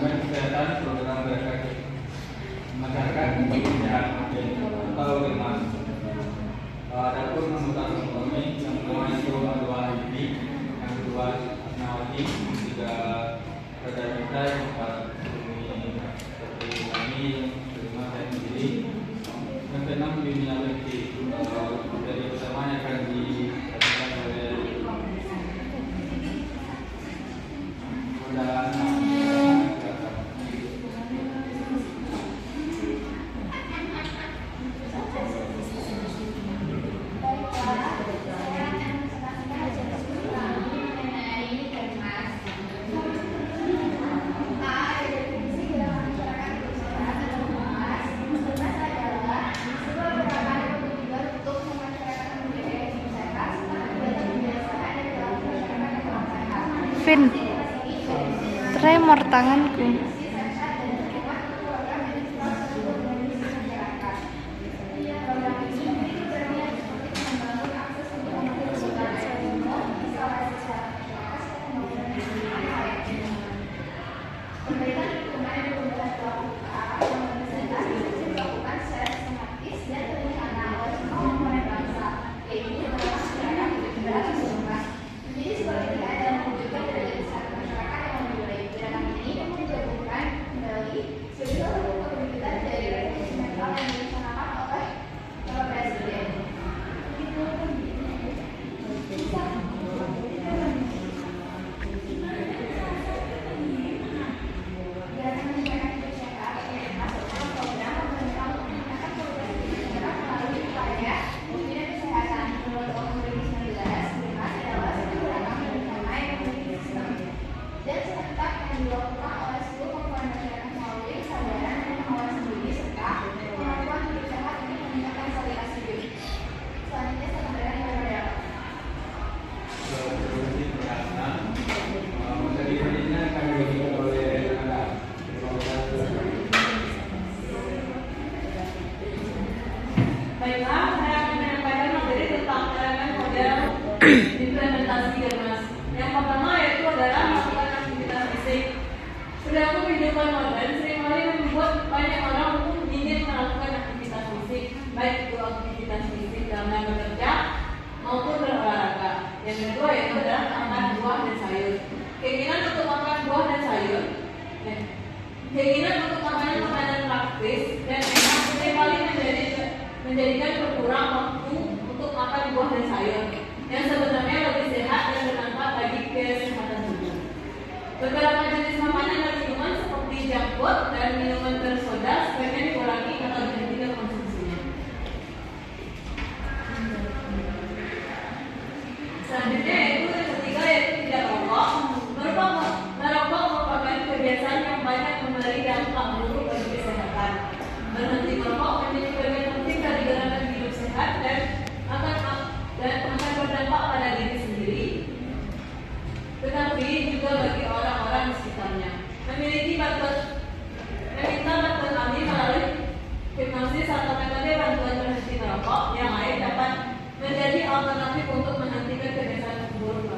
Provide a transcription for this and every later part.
Jaminan Kesehatan Program Gerakan Masyarakat Sehat atau GEMAS. Adapun anggota kami yang pertama itu adalah Ibi, yang kedua Asnawati, yang ketiga saudara kita yang keempat seperti kami, yang kelima saya sendiri, yang keenam Dunia Bekti. Dari pertama yang akan disampaikan oleh Vin, tremor tanganku. Baiklah, saya akan menyampaikan materi tentang elemen model implementasi GEMAS. Yang pertama yaitu adalah melakukan aktivitas fisik. Perilaku kehidupan modern seringkali membuat banyak orang untuk ingin melakukan aktivitas fisik, baik itu aktivitas fisik dalam bekerja maupun berolahraga. Yang kedua yaitu adalah makan buah dan sayur. Keinginan untuk makan buah dan sayur, keinginan untuk makanan praktis dan enak seringkali menjadikan berkurang waktu untuk makan buah dan sayur yang sebenarnya lebih sehat dan bermanfaat bagi kesehatan tubuh. Beberapa jenis makanan dan minuman seperti junk food dan minuman bersoda sebaiknya dikurangi atau dihentikan konsumsinya. Selanjutnya yaitu yang ketiga yaitu tidak merokok. Merokok merupakan kebiasaan yang banyak memberi dampak buruk bagi kesehatan. Berhenti merokok menjadi bagian penting dari gerakan hidup sehat dan akan berdampak pada diri sendiri, tetapi juga bagi orang-orang di sekitarnya. Meminta bantuan kami melalui hipnosis atau metode bantuan berhenti merokok yang lain dapat menjadi alternatif untuk menghentikan kebiasaan buruk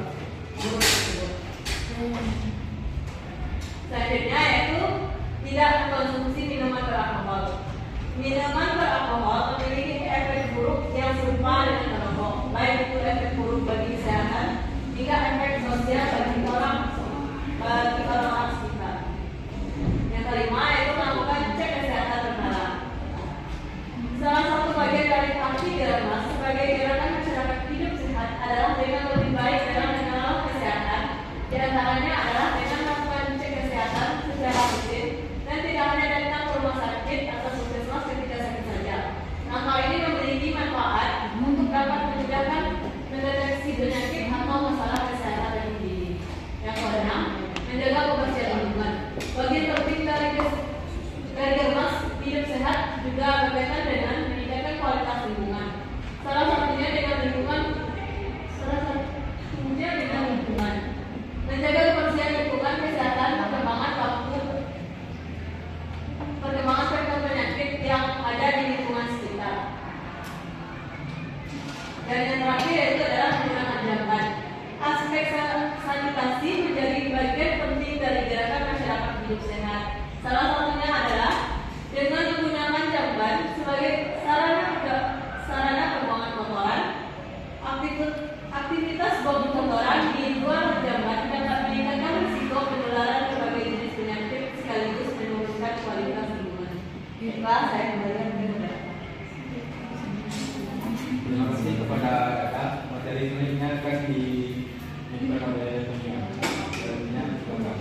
tersebut. Selanjutnya yaitu tidak mengkonsumsi minuman beralkohol. Minuman beralkohol memiliki efek buruk yang serupa dengan merokok, baik itu efek buruk bagi kesehatan hingga efek sosial bagi orang sekitar. Yang kelima yaitu melakukan cek kesehatan berkala. Salah satu bagian dari aksi GEMAS sebagai gerakan masyarakat hidup sehat adalah dengan lebih baik dalam mengelola kesehatan. Di antaranya adalah dengan melakukan cek kesehatan secara rutin dan tidak hanya datang ke rumah sakit atau puskesmas ketika sakit saja. Langkah ini memiliki manfaat untuk dapat memudahkan mendeteksi penyakit atau masalah kesehatan yang tinggi. Yang keenam, menjaga kebersihan lingkungan. Bagian penting dari GEMAS hidup sehat juga berkaitan dengan meningkatkan kualitas lingkungan. Salah satunya dengan lingkungan. Menjaga kebersihan lingkungan, kesehatan, perkembangan faktor penyakit yang ada di lingkungan sekitar. Dan yang terakhir yaitu adalah menggunakan jamban. Aspek sanitasi menjadi bagian penting dari gerakan masyarakat hidup sehat. Salah satunya adalah dengan menggunakan jamban sebagai sarana pembuangan kotoran. Aktivitas buang kotoran di luar jamban dapat meningkatkan risiko penularan berbagai jenis penyakit sekaligus menurunkan kualitas lingkungan. Baiklah, saya kembalikan ke Anda. Terima kasih kepada Kakak. Materi selanjutnya akan dibuat oleh Sonia. Materinya silakan.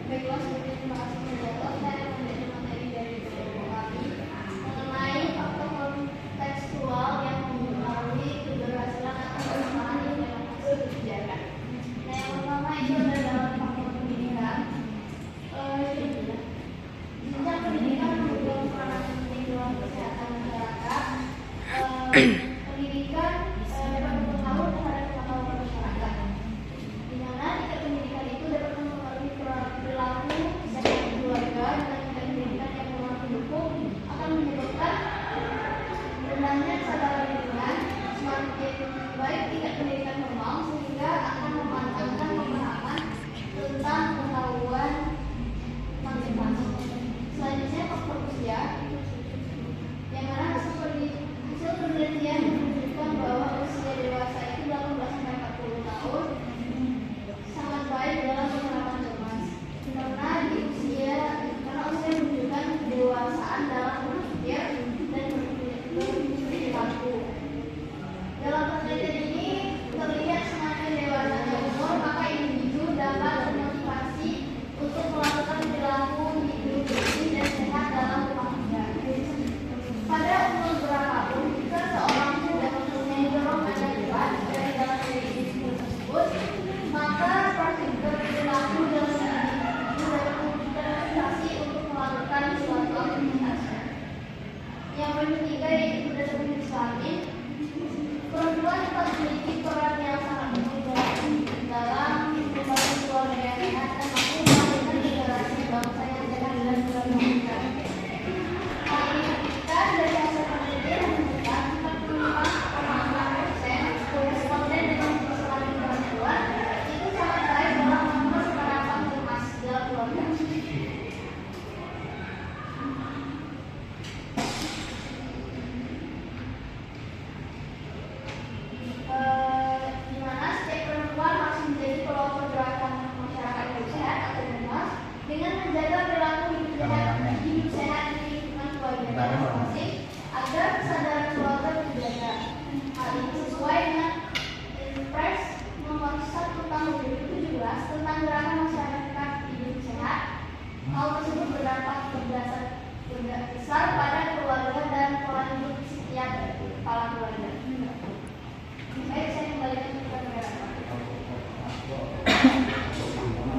Baiklah, seperti terima kasih moderator, saya akan memberi materi dari kelompok kami mengenai faktor kontekstual yang mempengaruhi keberhasilan atau kesalahan implementasi kebijakan. Nah, yang pertama itu adalah dalam faktor pendidikan. Jenjang pendidikan memegang peran penting dalam kesehatan masyarakat. Pendidikan dapat berpengaruh terhadap pengetahuan masyarakat. Di mana tingkat pendidikan itu dapat mempengaruhi perilaku sebagai keluarga dengan tingkat pendidikan yang kurang mendukung akan menyebabkan rendahnya kesadaran lingkungan. Semakin baik tingkat pendidikan formal sehingga akan memantapkan pemahaman tentang pengetahuan konservasi. Selanjutnya faktor usia, yang mana hasil penelitian menunjukkan bahwa usia dewasa itu 18-40 tahun sangat baik dalam penerapan cemas. Karena usia menunjukkan kedewasaan dalam berpikir dan berperilaku. Dalam penelitian ini terlihat semakin dewasanya umur, maka individu dapat termotivasi untuk melakukan perilaku hidup bersih dan sehat dalam rumah tangga. Pada umur berapapun, jika seorang sudah mempunyai dorongan yang kuat dari dalam diri individu tersebut, maka perilaku dalam individu dapat termotivasi untuk melakukan suatu aktivitas. Yang ketiga yaitu berdasarkan Islami, perempuan dapat memiliki peran yang sangat penting dalam membangun keluarga yang sehat dan mampu melahirkan generasi bangsa yang sehat dan berkelanjutan. Hal ini dibuktikan dari hasil penelitian yang menunjukkan 45,6% koresponden dengan persoalan perempuan itu sangat baik dalam mengurus penerapan cemas dalam keluarga. Di mana setiap perempuan harus menjadi pelopor gerakan masyarakat hidup sehat atau BEMAS dengan menjaga perilaku hidup sehat di lingkungan keluarga masing-masing agar kesadaran keluarga terjaga. Hal ini sesuai dengan Impres Nomor 1 Tahun 2017 tentang gerakan masyarakat hidup sehat. Hal tersebut berdampak besar pada keluarga dan pola hidup setiap kepala keluarga. Baik, saya kembalikan kepada moderator.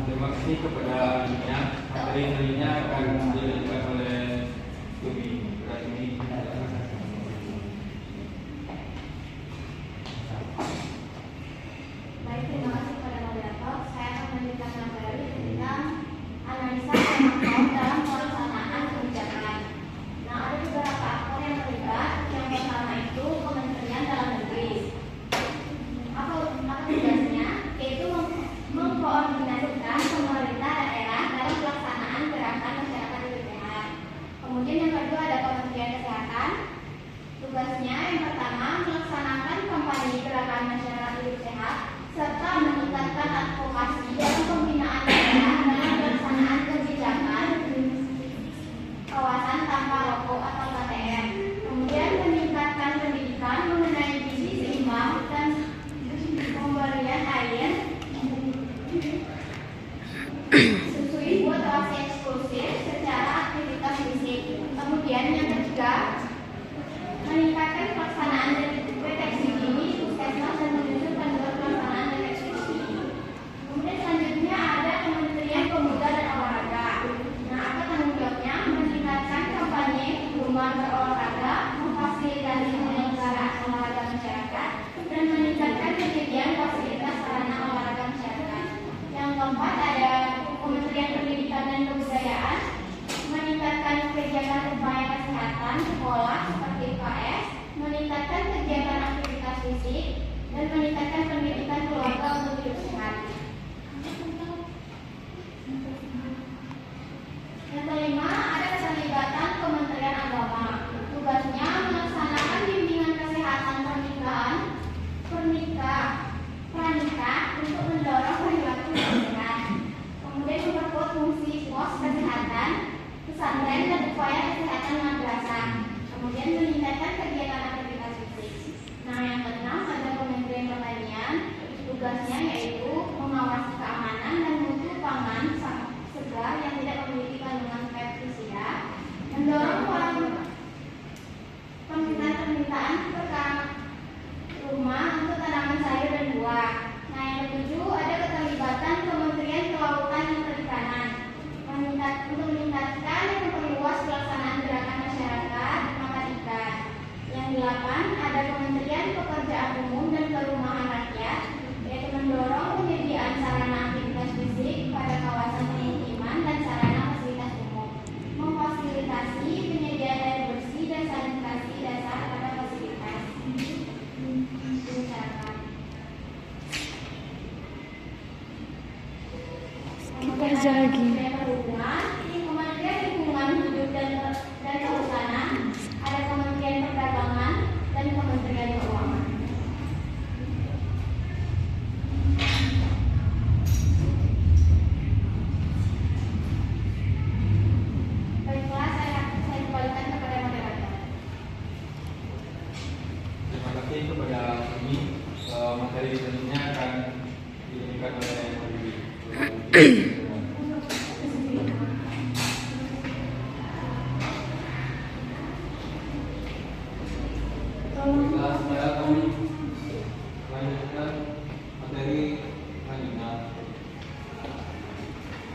Terima kasih kepada Sonia. Materi selanjutnya akan dilanjutkan oleh Tumi. Baik, terima kasih kepada moderator. Saya akan memberikan materi tentang analisa pemantauan dalam pelaksanaan kebijakan. Nah, ada beberapa aktor yang terlibat. Yang pertama itu Kementerian Dalam Negeri. Apa tugasnya? Yaitu mengkoordinasikan pemerintah daerah dalam pelaksanaan gerakan masyarakat hidup sehat. Kemudian yang kedua ada Kementerian Kesehatan. Tugasnya yang pertama melaksanakan kampanye gerakan masyarakat hidup sehat serta meningkatkan advokasi dalam pembinaan daerah dalam pelaksanaan kebijakan kawasan tanpa rokok atau KTM. Kemudian meningkatkan pendidikan mengenai gizi seimbang dan pemberian air sesuai buat awasi eksklusif secara aktivitas fisik. Kemudian yang ketiga meningkatkan pelaksanaan deteksi dini puskesmas dan menyusun panduan pelaksanaan deteksi dini. Kemudian selanjutnya ada Kementerian Pemuda dan Olahraga. Nah, apa tanggung jawabnya? Meningkatkan kampanye gemar berolahraga, memfasilitasi penyelenggaraan olahraga masyarakat, dan meningkatkan penyediaan fasilitas sarana olahraga masyarakat. Yang keempat ada Kementerian Pendidikan dan Kebudayaan, meningkatkan kegiatan upaya kesehatan sekolah seperti UKS, meningkatkan kegiatan aktivitas fisik, dan meningkatkan pendidikan keluarga untuk hidup sehat. Yang kelima, ada keterlibatan Kementerian Agama. Tugasnya melaksanakan bimbingan kesehatan pranikah untuk mendorong perilaku yang sehat. Kemudian memperkuat fungsi pos kesehatan, pesantren, dan upaya kesehatan madrasah. Kemudian meningkatkan kegiatan aktivitas fisik. Nah, yang keenam ada Kementerian Pertanian. Tugasnya yaitu mengawasi keamanan dan mutu pangan segar yang tidak memiliki kandungan pestisida, mendorong permintaan ke rumah untuk tanaman sayur dan buah. Nah, yang ketujuh ada keterlibatan Kementerian Kelautan dan Perikanan untuk meningkatkan dan memperluas pelaksanaan gerakan masyarakat makan ikan. Yang delapan ada Kementerian Pekerjaan Umum dan Perumahan Rakyat, yaitu mendorong penyediaan sarana aktivitas fisik pada kawasan pemukiman dan sarana fasilitas umum, memfasilitasi penyediaan air bersih dan sanitasi dasar pada fasilitas masyarakat. Kita aja lagi. Kementerian Lingkungan Hidup dan Kehutanan, ada Kementerian Perdagangan dan Kementerian Keuangan. Baiklah, saya kembalikan kepada moderator. Terima kasih kepada kami. Materi selanjutnya akan diberikan oleh Ibu. Setelah kami lanjutkan materi selanjutnya.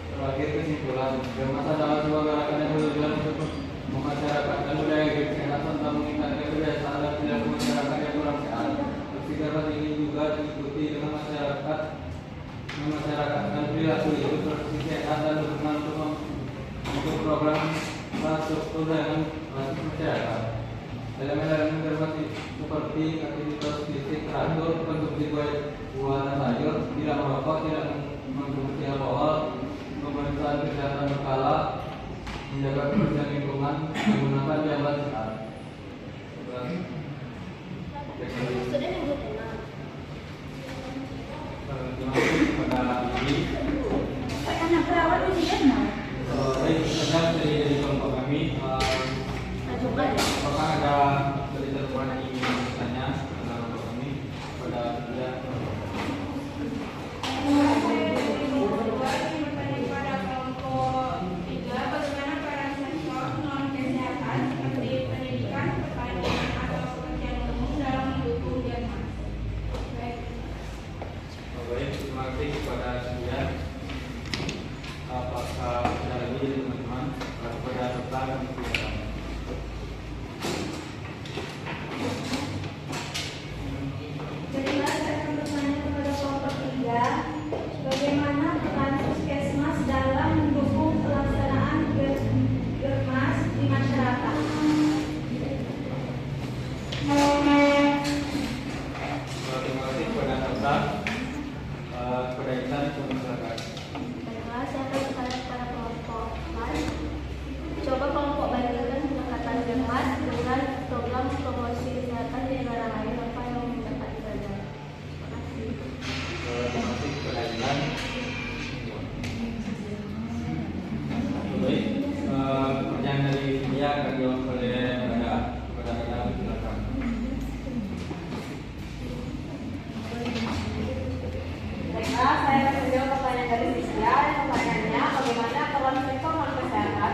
Terakhir kesimpulan, bermasa dalam sebuah gerakan yang bertujuan untuk memasyarakatkan budaya hidup sehat serta meningkatkan kebiasaan dan perilaku masyarakat yang kurang sehat. Aksi gerakan ini juga diikuti dengan memasyarakatkan perilaku hidup bersih sehat dan dukungan untuk program infrastruktur dan masyarakat. Elemen-elemen berbasis seperti aktivitas fisik teratur, konsumsi buah dan sayur, tidak merokok, tidak mengkonsumsi alkohol, pemeriksaan kesehatan berkala, menjaga kebersihan lingkungan, menggunakan jalan sehat. Terima kasih kepada Ibu. Baik, saja dari kelompok kami. Apakah ada ketentuan yang ingin bertanya tentang kelompok kami pada dia? Baik, terima kasih kepada dia. Apakah ada lagi dari teman-teman kepada peserta kami silakan. Baiklah, saya akan bertanya kepada kelompok 3, bagaimana peran puskesmas dalam mendukung pelaksanaan germas di masyarakat? Terima kasih kepada peserta. Kepada Intan, silakan. Baiklah, saya akan bertanya kepada kelompok 4. Coba kelompok bandingkan pendekatan germas dengan program promosi kesehatan di negara lain, apa yang dapat dipelajari? Terima kasih. Terima kasih kepada Intan. Baik, pertanyaan dari dia akan dijawab oleh kepada Anda, silakan. Baiklah, saya akan menjawab pertanyaan dari Sisya. Pertanyaannya, bagaimana peran sektor non-kesehatan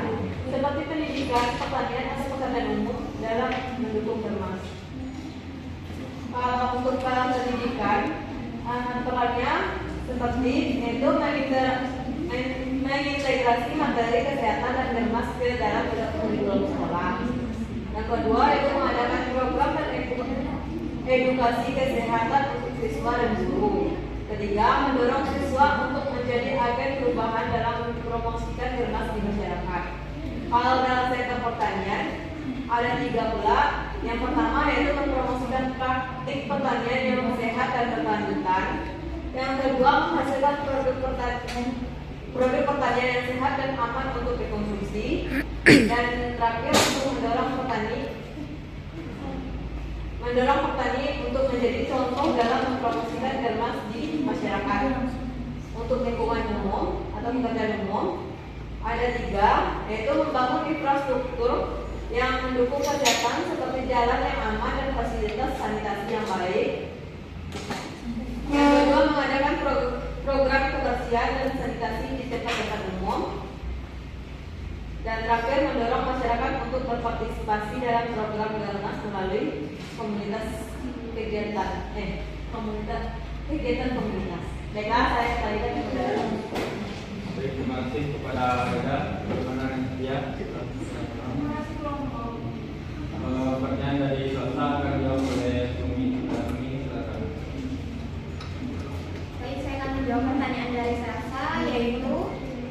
seperti pendidikan, pertanian, atau pekerjaan umum dalam mendukung germas? Untuk peran pendidikan, perannya seperti itu mengintegrasi materi kesehatan dan germas ke dalam kurikulum sekolah. Yang kedua, itu mengadakan program dan edukasi kesehatan untuk siswa dan guru. Ketiga, mendorong siswa untuk menjadi agen perubahan dalam mempromosikan germas di masyarakat. Kalau dalam sektor pertanian, ada 3 pula Yang pertama yaitu mempromosikan praktik pertanian yang sehat dan berkelanjutan. Yang kedua, menghasilkan produk pertanian yang sehat dan aman untuk dikonsumsi. Dan terakhir, untuk mendorong petani untuk menjadi contoh dalam mempromosikan Germas di masyarakat. Untuk lingkungan umum atau pekerjaan umum ada 3, yaitu membangun infrastruktur yang mendukung kesehatan seperti jalan yang aman dan fasilitas sanitasi yang baik. Yang kedua, mengadakan program kebersihan dan sanitasi di tempat-tempat umum. Dan terakhir, mendorong masyarakat untuk berpartisipasi dalam program Germas melalui kegiatan komunitas. Baiklah, saya kembalikan kepada Baik, terima kasih kepada Reda. Bagaimana ya? Pertanyaan dari Selasa akan dijawab oleh Sumi. Silakan. Baik, saya akan menjawab pertanyaan dari Selasa, yaitu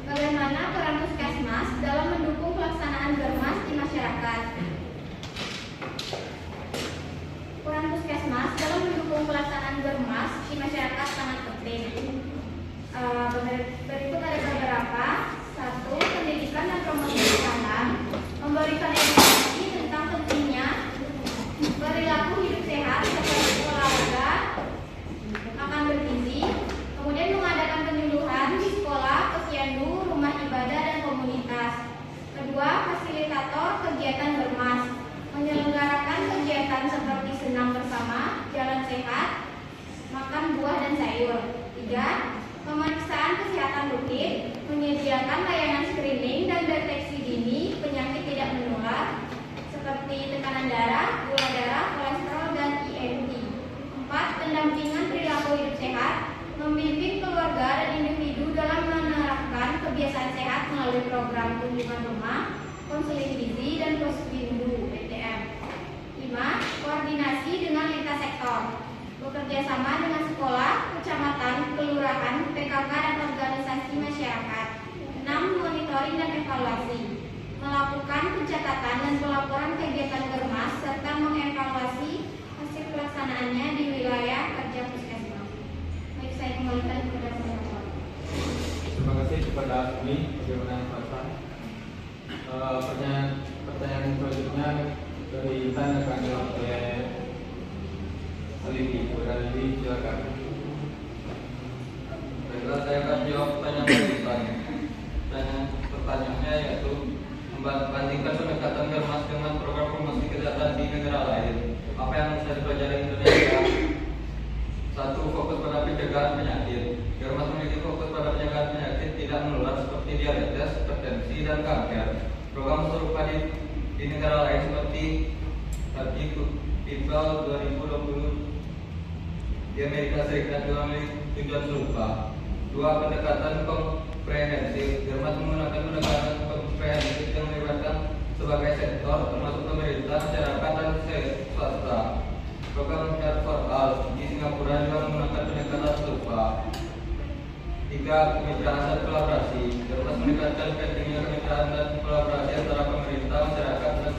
bagaimana peran puskesmas dalam mendukung pelaksanaan Germas di masyarakat. Peran puskesmas dalam mendukung pelaksanaan Germas di masyarakat sangat penting. Berikut ada beberapa. 1. Pendidikan dan promosi kesehatan, memberikan edukasi tentang pentingnya perilaku hidup sehat seperti olahraga, makan bergizi, kemudian mengadakan penyuluhan di sekolah, posyandu, rumah ibadah, dan komunitas. Kedua, fasilitator kegiatan Germas, menyelenggarakan kegiatan seperti senam bersama, jalan sehat, makan buah dan sayur. 3. Pemeriksaan kesehatan rutin, menyediakan layanan screening dan deteksi dini penyakit tidak menular seperti tekanan darah, gula darah, kolesterol, dan IMT. 4. Pendampingan perilaku hidup sehat, membimbing keluarga dan individu dalam menerapkan kebiasaan sehat melalui program kunjungan rumah, konseling gizi, dan posyandu (PTM). 5. Koordinasi dengan lintas sektor, bekerja sama dengan sekolah, kecamatan, kelurahan, PKK, dan organisasi masyarakat. 6. Monitoring dan evaluasi, melakukan pencatatan dan pelaporan kegiatan Germas serta mengevaluasi hasil pelaksanaannya di wilayah kerja puskesmas. Baik, saya kembalikan kepada moderator. Terima kasih kepada Sumi. Bagaimana Selasa? Pertanyaan selanjutnya dari Intan akan dijawab oleh Alibi. Kepada Alibi, silakan. Baiklah, saya akan jawab pertanyaan dari Intan. Pertanyaannya yaitu membandingkan pendekatan Germas dengan program promosi kesehatan di negara lain. Apa yang bisa dipelajari Indonesia? 1. Fokus pada pencegahan penyakit. Germas memiliki fokus pada pencegahan penyakit tidak menular seperti diabetes, hipertensi, dan kanker. Program serupa di negara lain seperti PIPAL 2020 di Amerika Serikat juga memiliki tujuan serupa. 2. Pendekatan komprehensif. Germas menggunakan pendekatan komprehensif yang melibatkan sebagai sektor termasuk pemerintah, masyarakat, dan swasta. Program Health for All di Singapura juga menggunakan pendekatan serupa. 3. Kemitraan dan kolaborasi. Germas meningkatkan pentingnya kemitraan dan kolaborasi antara pemerintah, masyarakat, dan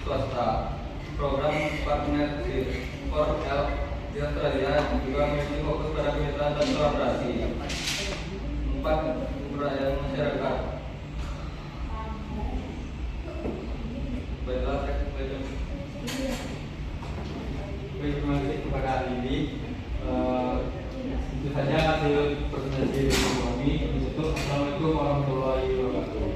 swasta. Program Partnership for Health di Australia juga memiliki fokus pada kemitraan dan kolaborasi. 4. Pemberdayaan masyarakat. Baiklah, saya kembali. Baik, terima kasih kepada Alibi. Itu saja hasil presentasi dari kami. Assalamualaikum warahmatullahi wabarakatuh.